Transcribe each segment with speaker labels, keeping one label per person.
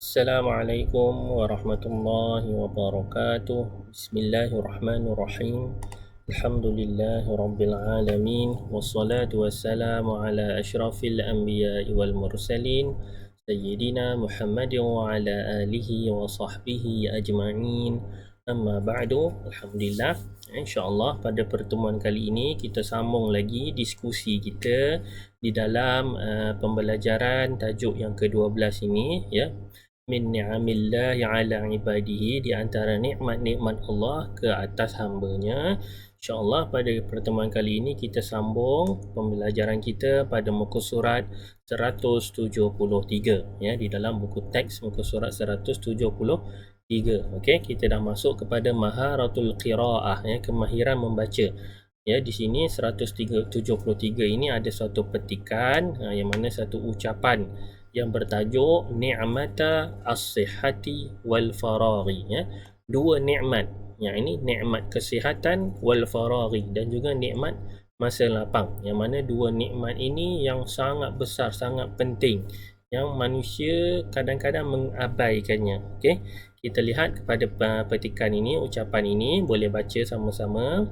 Speaker 1: Assalamualaikum warahmatullahi wabarakatuh. Bismillahirrahmanirrahim. Alhamdulillahi rabbil alamin. Wassalatu wassalamu ala asyrafil anbiya'i wal mursalin Sayyidina Muhammadin wa ala alihi wa sahbihi ajma'in. Amma ba'du. Alhamdulillah, InsyaAllah pada pertemuan kali ini kita sambung lagi diskusi kita di dalam pembelajaran tajuk yang ke-12 ini, ya, min ni'amillahi ala ibadihi, di antara nikmat-nikmat Allah ke atas hambanya. InsyaAllah pada pertemuan kali ini kita sambung pembelajaran kita pada muka surat 173, ya, di dalam buku teks muka surat 173. Okey, kita dah masuk kepada maharatul qiraah, ya, kemahiran membaca. Ya, di sini 173 ini ada satu petikan, yang mana satu ucapan yang bertajuk ni'mata as-sihhati wal faraghi, ya. Dua nikmat. Yang ini nikmat kesihatan wal faraghi, dan juga nikmat masa lapang. Yang mana dua nikmat ini yang sangat besar, sangat penting, yang manusia kadang-kadang mengabaikannya. Okey, kita lihat kepada petikan ini, ucapan ini, boleh baca sama-sama.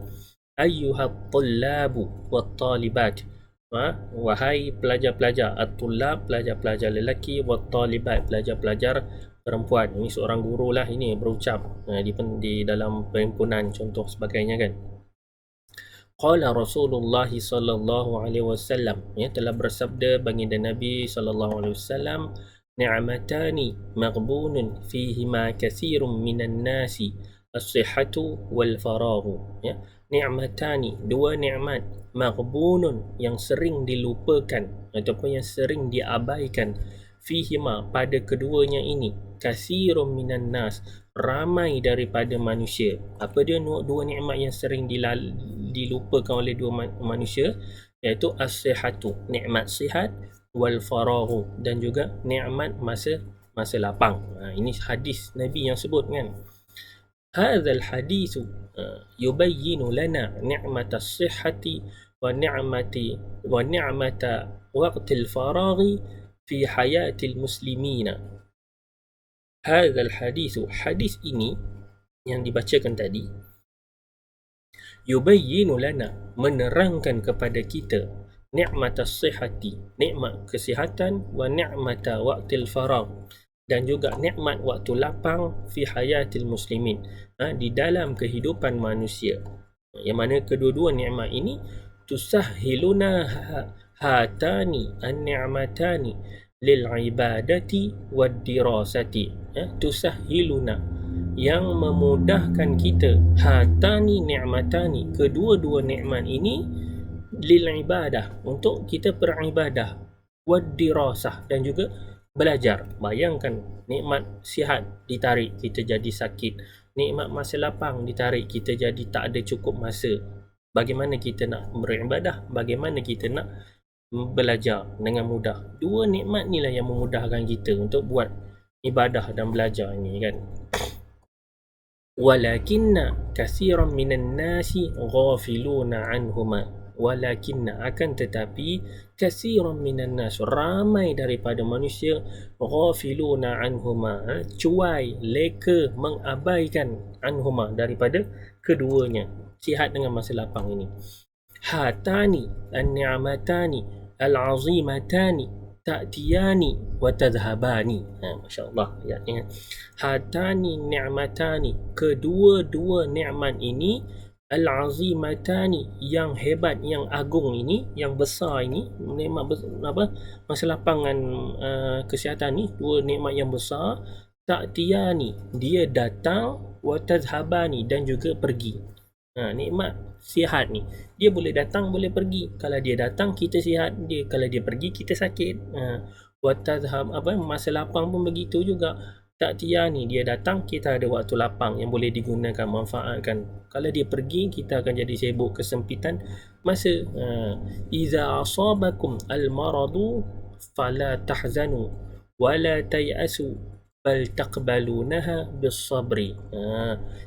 Speaker 1: Ayyuhat tullabu wat talibat, wahai pelajar-pelajar, at-tullab pelajar-pelajar lelaki, wat talibat pelajar-pelajar perempuan. Ini seorang guru lah ini berucap di dalam perhimpunan contoh sebagainya, kan. Qala Rasulullah sallallahu alaihi wasallam, ya, telah bersabda baginda Nabi sallallahu alaihi wasallam, ni'matani maghbunun fihima katsirun minan nasi, as-sihhatu wal faraghu, ya. Ni'matani, dua nikmat, maghbunun, yang sering dilupakan ataupun yang sering diabaikan, fihima, pada keduanya ini, katsirun minan nas, ramai daripada manusia. Apa dia dua nikmat yang sering dilupakan oleh dua manusia? Iaitu as-sihhatu, nikmat sihat, wal faraghu, dan juga nikmat masa lapang. Ini hadis Nabi yang sebut, kan. Hadzal hadithu yubayyinu lana ni'mata as-sihhati wa ni'mata waqtil faraghi fi hayatil muslimina. Hadzal hadithu, hadis ini yang dibacakan tadi, yubayyinu lana, menerangkan kepada kita, ni'mat as-sihhati, nikmat kesihatan, wa ni'mata waqtil faragh, dan juga nikmat waktu lapang, fi hayatil muslimin, di dalam kehidupan manusia. Yang mana kedua-dua nikmat ini tusahhiluna hatani an-ni'matani lil ibadati wad dirasati, tusahhiluna, yang memudahkan kita, hatani ni'matani, kedua-dua nikmat ini, lil ibadah, untuk kita beribadah, wad dirasah, dan juga belajar. Bayangkan, nikmat sihat ditarik, kita jadi sakit. Nikmat masa lapang ditarik, kita jadi tak ada cukup masa. Bagaimana kita nak beribadah? Bagaimana kita nak belajar dengan mudah? Dua nikmat ni lah yang memudahkan kita untuk buat ibadah dan belajar ini, kan. Walakinna katsiran minan nasi ghafiluna anhuma. Walakinna, akan tetapi, katsiran minan nas, ramai daripada manusia, ghafiluna anhuma, cuai, leka, mengabaikan, anhuma, daripada keduanya, sihat dengan masa lapang ini. Hatani an-ni'matani al-azimatani ta'tiyani wa tadhhabani. Masya-Allah, ayatnya. Hatani ni'matani, kedua-dua nikmat ini, al-azimatani, yang hebat, yang agung ini, yang besar ini, nikmat masa lapangan, kesihatan ni, dua nikmat yang besar. Ta'tiyani, dia datang, wa tadhhabani, dan juga pergi. Nikmat sihat ni, dia boleh datang, boleh pergi. Kalau dia datang, kita sihat. Kalau dia pergi, kita sakit. Wa tadhhab, masa lapang pun begitu juga. Ta'tiyani, dia datang, kita ada waktu lapang yang boleh digunakan, manfaatkan. Kalau dia pergi, kita akan jadi sibuk, kesempitan masa. Iza asabakum al-maradu fala tahzanu wala tay'asu bal taqbalunaha bis-sabri.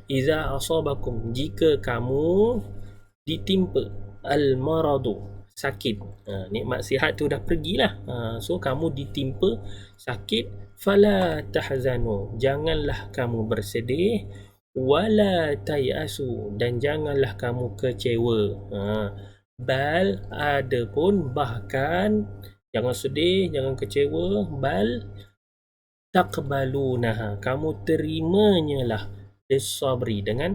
Speaker 1: Iza asabakum, jika kamu ditimpa, al-maradu, sakit. Nikmat sihat tu dah pergilah. So kamu ditimpa sakit, fala tahzanu, janganlah kamu bersedih, wala tayasu, dan janganlah kamu kecewa. Bal, adapun, bahkan, jangan sedih, jangan kecewa, bal taqbalunaha, kamu terimanya lah, bisabri, dengan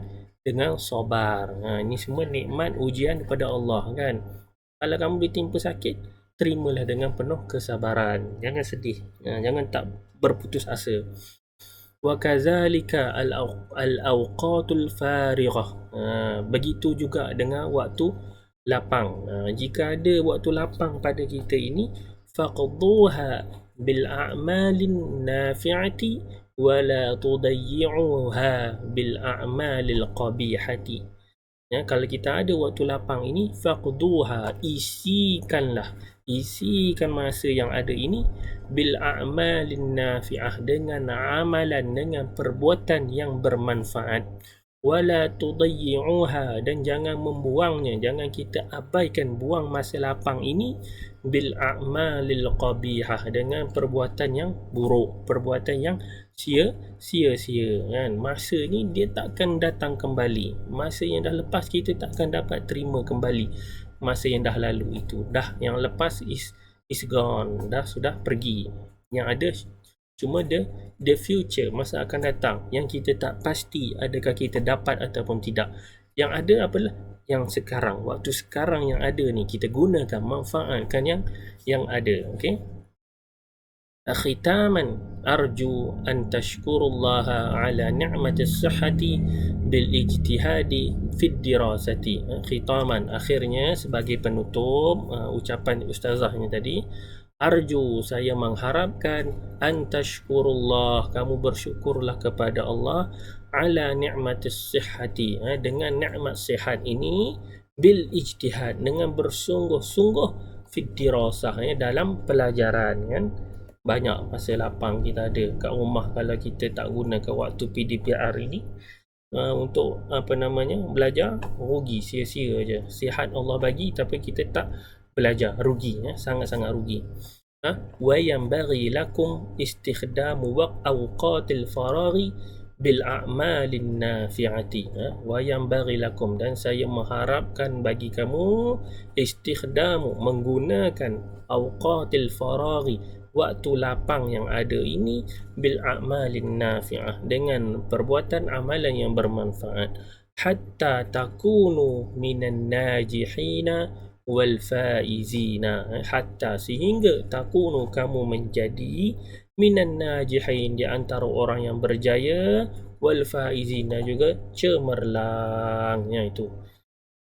Speaker 1: sabar. Ini semua nikmat ujian daripada Allah kan. Kalau kamu ditimpa sakit, terimalah dengan penuh kesabaran. Jangan sedih, jangan tak berputus asa. Wa kadzalika al-awqatul farighah. Begitu juga dengan waktu lapang. Jika ada waktu lapang pada kita ini, faqduha bil a'malin nafi'ati wa la tudayyi'uha bil a'malil qabihati. Kalau kita ada waktu lapang ini, faqduha, isikan masa yang ada ini bil a'malin nafi'ah, dengan amalan, dengan perbuatan yang bermanfaat, wala tudayyi'uha, dan jangan membuangnya, jangan kita abaikan, buang masa lapang ini bil a'malil qabihah, dengan perbuatan yang buruk, perbuatan yang sia-sia kan. Masa ni dia takkan datang kembali. Masa yang dah lepas kita takkan dapat terima kembali. Masa yang dah lalu itu, dah yang lepas is gone, dah sudah pergi. Yang ada cuma the future, masa akan datang, yang kita tak pasti adakah kita dapat ataupun tidak. Yang ada apalah yang sekarang, waktu sekarang yang ada ni kita gunakan, manfaatkan yang ada. Okey. Khitaman, arju an tashkurullaha ala ni'mati sihhati bil ijtihadi fid dirasati. Khitaman, akhirnya, sebagai penutup ucapan ustazahnya tadi, arju, saya mengharapkan, an tashkurullah, kamu bersyukurlah kepada Allah, ala ni'mati sihhati, dengan nikmat sihat ini, bil ijtihad, dengan bersungguh-sungguh, fid dirasah, dalam pelajaran kan. Banyak masa lapang kita ada kat rumah, kalau kita tak gunakan waktu PDPR ini untuk belajar, rugi, sia-sia je. Sihat Allah bagi tapi kita tak belajar, rugi, sangat-sangat rugi. Wa yanbaghi lakum istikhdamu awqatil faraghi bil a'malin nafi'ati. Wa yanbaghi lakum, dan saya mengharapkan bagi kamu, istikhdamu, menggunakan, awqatil faraghi, waktu lapang yang ada ini, bil a'malin nafi'ah, dengan perbuatan amalan yang bermanfaat, hatta takunu minan najihina wal faizina, hatta, sehingga, takunu, kamu menjadi, minan najihin, di antara orang yang berjaya, wal faizina, juga cemerlang. Itu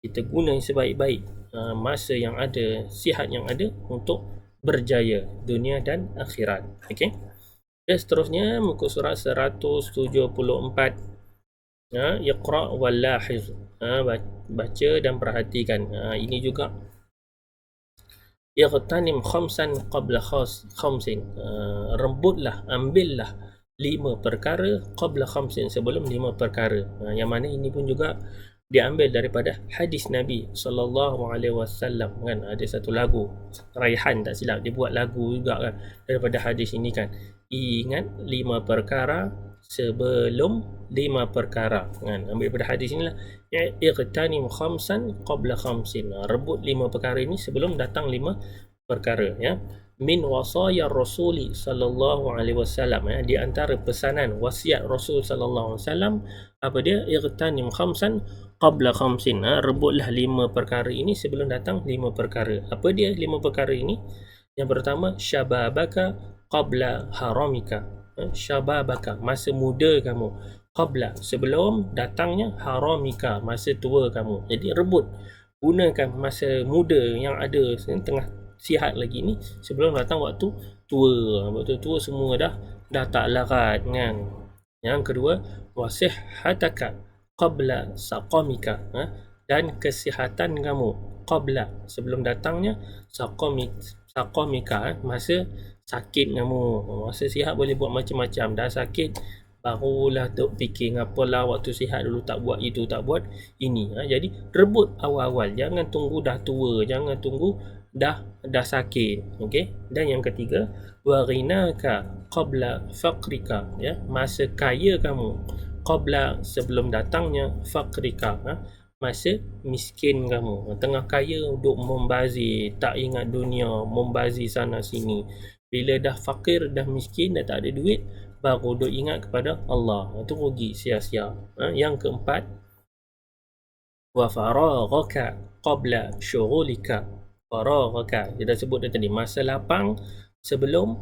Speaker 1: kita guna sebaik-baik masa yang ada, sihat yang ada, untuk berjaya dunia dan akhirat. Okey. Dan seterusnya muka surat 174. Iqra wal lahiz. Baca dan perhatikan. Ini juga ightanim khamsan qabla khamsin. Rebutlah, ambillah 5 perkara qabla khamsin, sebelum 5 perkara. Yang mana ini pun juga diambil daripada hadis Nabi SAW kan. Ada satu lagu Raihan, tak silap, dia buat lagu juga kan daripada hadis ini kan. Ingat 5 perkara sebelum 5 perkara kan. Ambil daripada hadis inilah, iqtanim khamsan qabla khamsin, rebut 5 perkara ini sebelum datang 5 perkara ya. Min wasaya Rasuli sallallahu alaihi wasallam, di antara pesanan wasiat Rasul sallallahu alaihi wasallam, apa dia? Ightanim khamsan qabla khamsin, rebutlah 5 perkara ini sebelum datang 5 perkara. Apa dia 5 perkara ini? Yang pertama, syababaka qabla haramika. Syababaka, masa muda kamu, qabla, sebelum datangnya, haramika, masa tua kamu. Jadi rebut, gunakan masa muda yang ada tengah sihat lagi ni sebelum datang waktu tua. Waktu tua semua dah tak larat kan. Yang kedua, wasihhataka qabla saqamika, dan kesihatan kamu qabla, sebelum datangnya saqamika, masa sakit kamu. Masa sihat boleh buat macam-macam, dah sakit barulah duk fikir apalah waktu sihat dulu tak buat itu, tak buat ini. Jadi rebut awal-awal, jangan tunggu dah tua, jangan tunggu dah sakit. Okey, dan yang ketiga, wa ghinaka qabla faqrika, ya, masa kaya kamu, qabla sebelum datangnya, faqrika, masa miskin kamu, tengah kaya duk membazir, tak ingat dunia, membazir sana sini. Bila dah fakir, dah miskin, dah tak ada duit, baru duk ingat kepada Allah. Itu rugi, sia-sia. Yang keempat, wa faraghaka qabla syughulika. Faraghaka, dia dah sebut dah tadi, masa lapang sebelum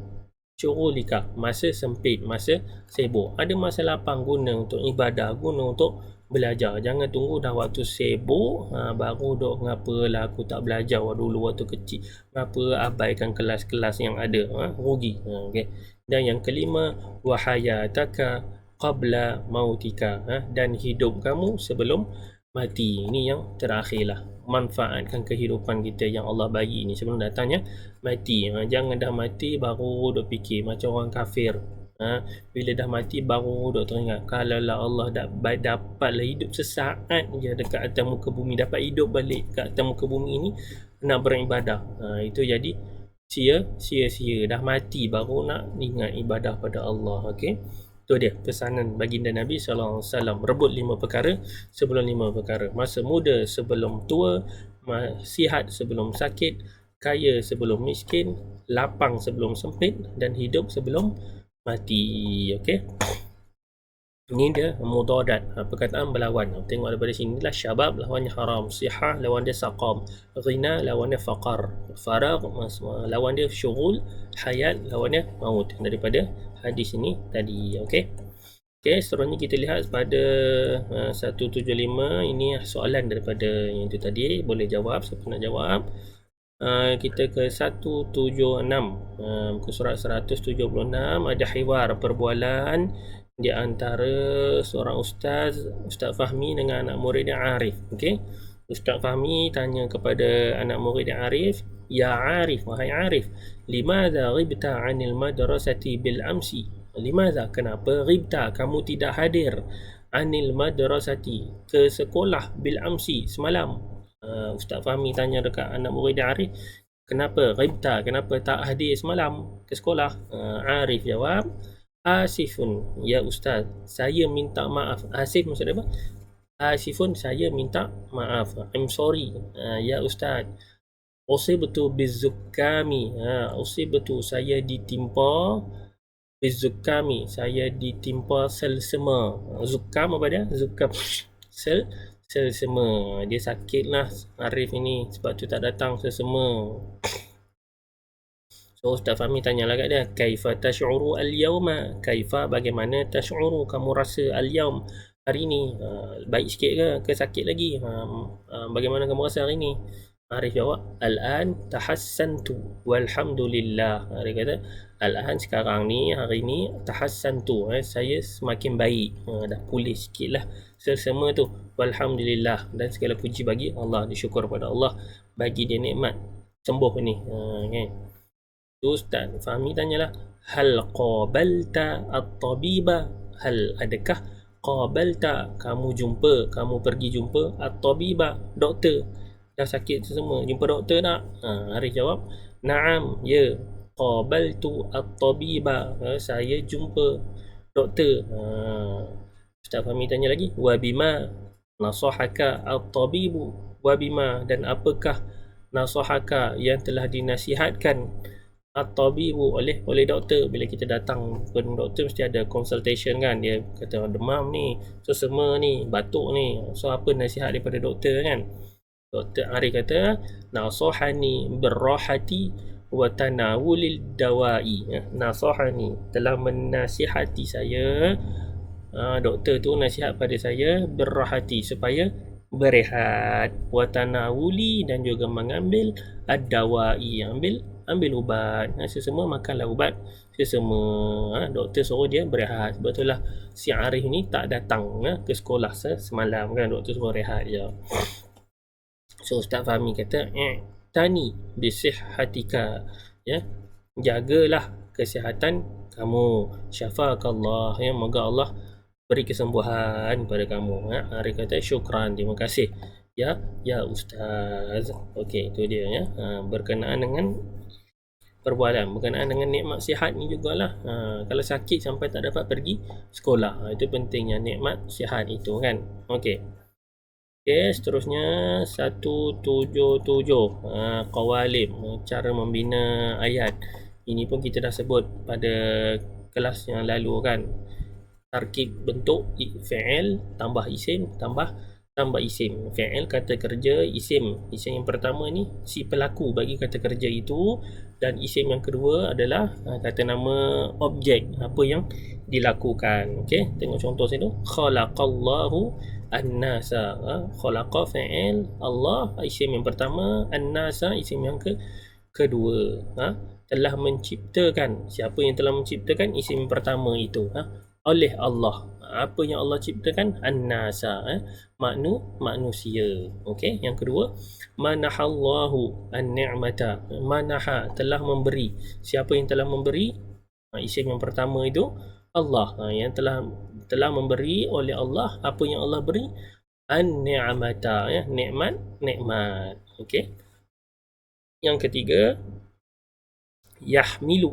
Speaker 1: syughulika, masa sempit, masa sibuk. Ada masa lapang guna untuk ibadah, guna untuk belajar. Jangan tunggu dah waktu sibuk baru duk ngapalah aku tak belajar dulu waktu kecil, ngapa abaikan kelas-kelas yang ada, rugi. Okay. Dan yang kelima, wa hayataka qabla mautika, dan hidup kamu sebelum mati. Ini yang terakhirlah, manfaatkan kehidupan kita yang Allah bagi ni sebelum datangnya mati. Jangan dah mati baru duk fikir macam orang kafir. Bila dah mati baru duk teringat, kalau lah Allah dapatlah hidup sesaat je dekat atas muka bumi, dapat hidup balik kat atas muka bumi ni nak beribadah, itu jadi sia-sia. Dah mati baru nak ingat ibadah pada Allah. Okey, itu dia pesanan baginda Nabi SAW. Rebut 5 perkara sebelum 5 perkara. Masa muda sebelum tua, sihat sebelum sakit, kaya sebelum miskin, lapang sebelum sempit, dan hidup sebelum mati. Okey, ini dia mudadat, perkataan berlawan. Tengok daripada sini lah, syabab lawannya haram, sihah lawan dia saqam, ghina lawan dia faqar, faragh lawan dia syughul, hayat lawan dia maut, daripada hadis ini tadi. Okey, seterusnya kita lihat pada 175. Ini soalan daripada yang itu tadi, boleh jawab siapa nak jawab. Kita ke 176, muka surat 176. Ada hiwar, perbualan di antara seorang Ustaz Fahmi dengan anak murid yang Arif. Okey, Ustaz Fahmi tanya kepada anak murid yang Arif, ya Arif, wahai Arif, limadha ghibta 'anil madrasati bil amsi? Limadha, kenapa, ghibta, kamu tidak hadir, 'anil madrasati, ke sekolah, bil amsi, semalam. Ustaz Fahmi tanya dekat anak murid Arif, kenapa ghibta, kenapa tak hadir semalam ke sekolah? Arif jawab, asifun ya Ustaz, saya minta maaf. Asif maksud apa? Asifun, saya minta maaf, I'm sorry ya Ustaz. Usibtu bizukami, usibtu, saya ditimpa, bizukami, saya ditimpa selsema. Zukam apa dia? Zukam selsema. Dia sakit lah Arif ini, sebab tu tak datang selsema. So Ustaz Fahmi tanyalah kat dia, kaifa tash'uru al-yawma? Kaifa, bagaimana, tash'uru, kamu rasa, al-yawm, hari ni, baik sikit ke sakit lagi? Bagaimana kamu rasa hari ni? Arif jawab, al-an tahassantu walhamdulillah. Arif kata, al-an, sekarang ni, hari ni, tahassantu, saya semakin baik, dah pulih sikit lah selsema tu, walhamdulillah, dan segala puji bagi Allah, disyukur pada Allah bagi dia nikmat sembuh ni. Okay. Ustaz Fahmi tanyalah, hal qabalta at-tabiba? Hal, adakah, qabalta, kamu jumpa, kamu pergi jumpa, at-tabiba, doktor, dah sakit semua, jumpa doktor tak? Arif jawab, na'am, ya, qabaltu at-tabiba, saya jumpa doktor. Ustaz Fahmi tanya lagi, wa bima nasahaka at-tabibu? Wa bima, dan apakah, nasahaka, yang telah dinasihatkan, at-tabibu, oleh doktor? Bila kita datang ke doktor mesti ada consultation kan, dia kata demam ni, selsema ni, batuk ni, so apa nasihat daripada doktor kan? Doktor Arif kata, nasahani birrahati wa tanawulil dawai. Nasahani, telah menasihati saya, doktor tu nasihat pada saya, birrahati, supaya berehat, wa tanawuli, dan juga mengambil ad-dawai, ambil ubat. Sesama makanlah ubat sesama. Doktor suruh dia berehat. Sebab itulah si Arif ni tak datang ke sekolah semalam kan, doktor suruh rehat je. So Ustaz Fahmi kata, tani bisihhatika, ya, jagalah kesihatan kamu, syafakallah, ya, moga Allah beri kesembuhan pada kamu. Arif kata, syukran, terima kasih ya ustaz. Okey, itu dia ya. Berkenaan dengan perbualan, berkenaan dengan nikmat sihat ni jugalah. Kalau sakit sampai tak dapat pergi sekolah, itu pentingnya nikmat sihat itu kan. Okey. Okey, seterusnya 177, qawalib, cara membina ayat. Ini pun kita dah sebut pada kelas yang lalu kan. Tarkib bentuk fi'il tambah isim tambah isim. Fi'il kata kerja, isim yang pertama ni si pelaku bagi kata kerja itu, dan isim yang kedua adalah kata nama objek apa yang dilakukan. Okey, tengok contoh sini. Khalaqallahu an-nasa. Khalaqa fi'il, Allah isim yang pertama, an-nasa isim yang kedua. Telah menciptakan. Siapa yang telah menciptakan? Isim pertama itu. Oleh Allah. Apa yang Allah ciptakan? An-nasa. Manusia. Okey. Yang kedua, manahallahu an-ni'mata. Manaha, telah memberi. Siapa yang telah memberi? Isim yang pertama itu Allah. Yang telah memberi oleh Allah. Apa yang Allah beri? An-ni'mata, nikmat. Okey. Yang ketiga, yahmilu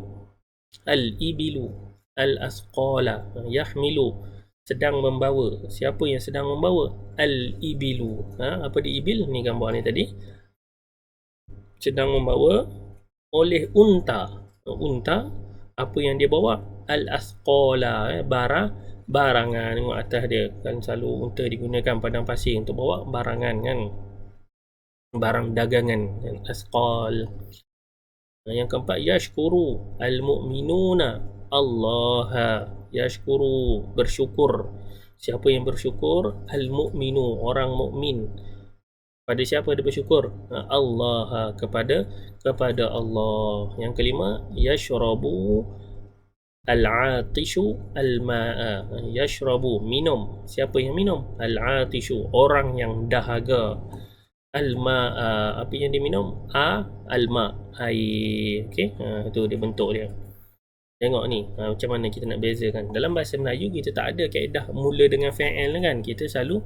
Speaker 1: al-ibilu al-asqala. Yahmilu, sedang membawa. Siapa yang sedang membawa? Al-ibilu. Apa dia ibil? Ni gambar ni tadi. Sedang membawa oleh unta. Unta, apa yang dia bawa? Al-asqala, barangan. Tengok atas dia. Kan selalu unta digunakan padang pasir untuk bawa barangan kan. Barang dagangan. Asqal. Yang keempat, yashkuru al-mu'minuna Allah. Yashkuru, bersyukur. Siapa yang bersyukur? Al-mu'minu, orang mukmin. Pada siapa dia bersyukur? Allah, kepada Allah. Yang kelima, yashrabu al-atishu al-ma'a. Yashrabu, minum. Siapa yang minum? Al-atishu, orang yang dahaga. Al-ma'a, apa yang dia minum? Al-ma', air. Okey, itu dia bentuk dia. Tengok ni, macam mana kita nak bezakan. Dalam bahasa Melayu kita tak ada kaedah mula dengan fi'il kan. Kita selalu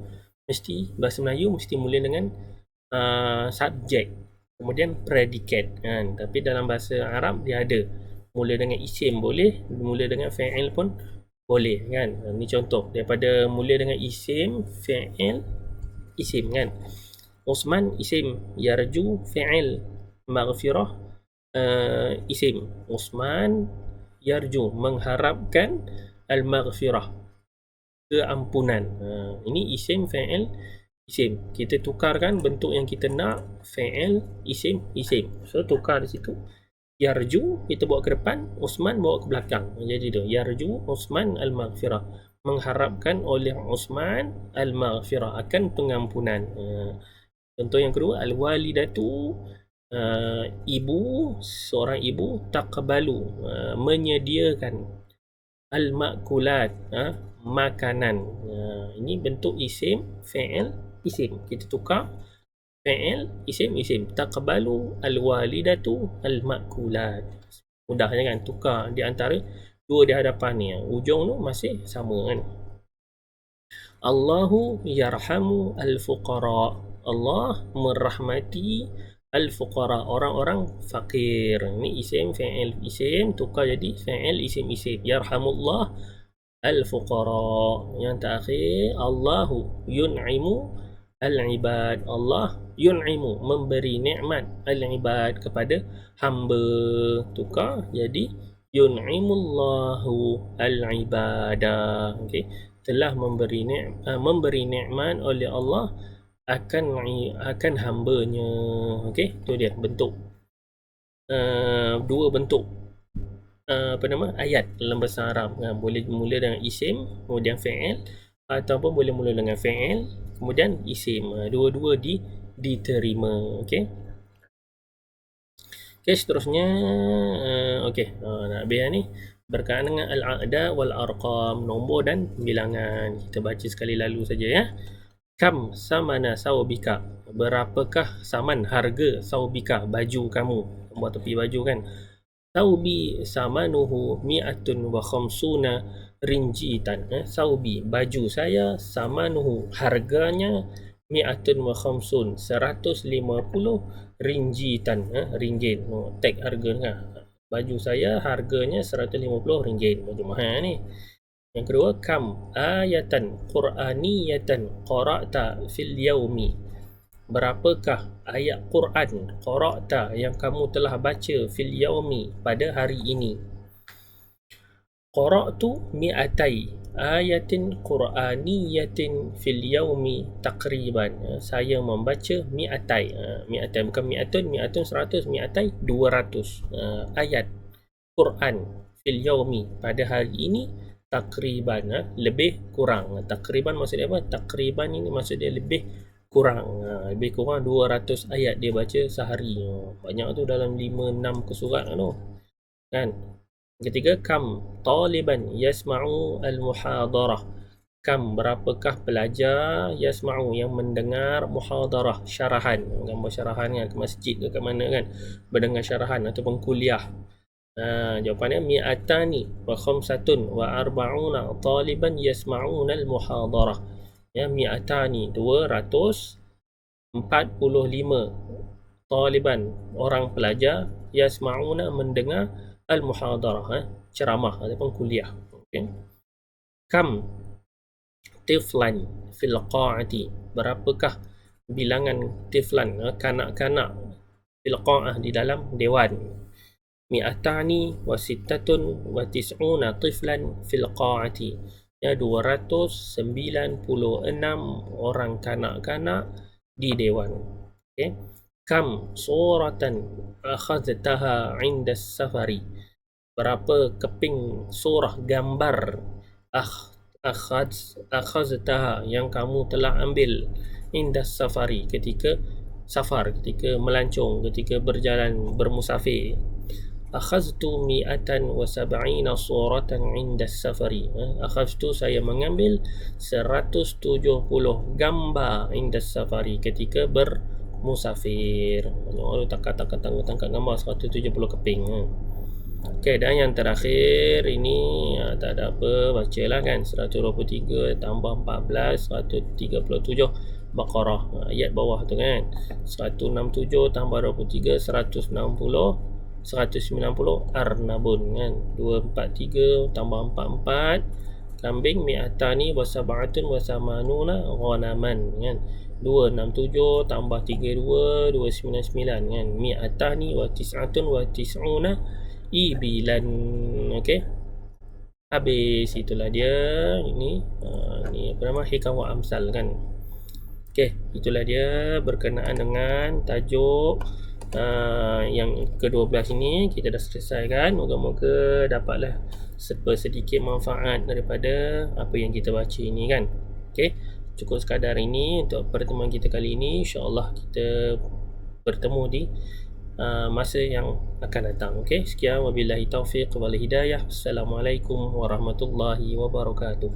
Speaker 1: bahasa Melayu mesti mula dengan subjek, kemudian predikat kan. Tapi dalam bahasa Arab dia ada mula dengan isim boleh, mula dengan fi'il pun boleh kan. Ni contoh daripada mula dengan isim, fi'il, isim kan. Osman isim, yarju fi'il, maghfirah isim. Osman yarju, mengharapkan, al-maghfirah, keampunan. Ini isim, fi'il, isim. Kita tukarkan bentuk yang kita nak, fi'il, isim. So tukar di situ. Yarju kita bawa ke depan, Osman bawa ke belakang. Jadi tu, yarju Osman al-maghfirah, mengharapkan oleh Osman al-maghfirah, akan pengampunan. Contoh yang kedua, al-walidatu, ibu, seorang ibu, taqbalu, menyediakan, al-makulat, makanan. Ini bentuk isim, fi'il, isim. Kita tukar fi'il, isim. Taqbalu al-walidatu al-makulat. Mudahnya kan, tukar di antara dua di hadapan ni. Ujung tu masih sama kan. Allahu yarhamu al-fuqara. Allah merahmati al-fuqara, orang-orang fakir. Ini isim, fi'il, isim. Tukar jadi fi'il, isim. Yarhamullah al-fuqara. Yang terakhir, Allahu yun'imu al-ibad. Allah yun'imu, memberi nikmat, al-ibad, kepada hamba. Tukar jadi yun'imullahu al-ibadah. Okey, telah memberi nikmat oleh Allah akan hambanya. Okey, tu dia bentuk dua bentuk ayat dalam bahasa Arab. Boleh mula dengan isim kemudian fi'il, ataupun boleh mula dengan fi'il kemudian isim. Dua-dua diterima. Okey. Okey, seterusnya nak habis ni berkaitan dengan al-a'da wal arqam, nombor dan bilangan. Kita baca sekali lalu saja ya. Kam samana saubika, berapakah saman, harga, saubika, baju kamu, buat topi baju kan. Saubi samanuhu mi'atun wa khamsuna rinjitan. Saubi, baju saya, samanuhu, harganya mi'atun wa khamsun, 150 ringgit. Ringgit. Tag harga kan. Baju saya harganya 150 ringgit. Baju mahal ni. Yang kedua, kam ayatan qur'aniyatan qara'ta fil yaumi. Berapakah ayat Quran qara'ta yang kamu telah baca fil yaumi pada hari ini? Qara'tu mi'atai ayatin qur'aniyatin fil yaumi takriban. Saya membaca mi'atai. Mi'atai bukan mi'atun, mi'atun 100, mi'atai 200 ayat Quran fil yaumi pada hari ini takriban, lebih kurang. Takriban maksudnya apa? Takriban ini maksudnya lebih kurang. Lebih kurang 200 ayat dia baca sehari. Banyak tu, dalam 5-6 kesurat tu kan. Ketiga, kam taliban yasma'u al-muhadarah. Kam, berapakah pelajar yasma'u yang mendengar muhadarah, syarahan. Gambar syarahan kan, ke masjid ke kat mana kan, mendengar syarahan ataupun kuliah. Jawapannya mi'atani wa khamsatun wa arba'una taliban yasma'una al-muhadarah. Ya, mi'atani 245 taliban, orang pelajar, yasma'una mendengar al-muhadarah, ceramah ataupun kuliah. Okay. Kam tiflan fil qa'ati, berapakah bilangan tiflan, kanak-kanak, fil qa'ah, di dalam dewan. Mi'atani wa sittatun wa tis'una tiflan fil qa'ati. Ya, 296 orang kanak-kanak di dewan. Okay. Kam suratan akhadtaha 'inda safari, berapa keping surah gambar akhadtaha yang kamu telah ambil, 'inda safari, ketika safar, ketika melancong, ketika berjalan bermusafir. Akhadtu mi'atan wa sab'ina suratan 'inda safari. Akhadtu, saya mengambil 170 gambar 'inda safari, ketika musafir. Tangkap gambar 170 keping. Okey, dan yang terakhir ini tak ada apa, bacalah kan. 123 tambah 14, 137 Baqarah, ayat bawah tu kan. 167 tambah 23, 190 Arnabun kan. 243 tambah 44 kambing, mi'atani wa sab'atun wa samanuna ghanaman kan. 267 tambah 32, 299 kan. Mi'atani wa tis'atun wa tis'una ibilan. Okey, habis. Itulah dia. Ini apa nama, hikam wa amsal kan. Okey, itulah dia berkenaan dengan tajuk yang ke-12 ini kita dah selesaikan. Moga-moga dapatlah sedikit manfaat daripada apa yang kita baca ini kan. Okey, cukup sekadar ini untuk pertemuan kita kali ini. InsyaAllah kita bertemu di masa yang akan datang. Okey, sekian, wabillahi taufiq wal hidayah. Assalamualaikum warahmatullahi wabarakatuh.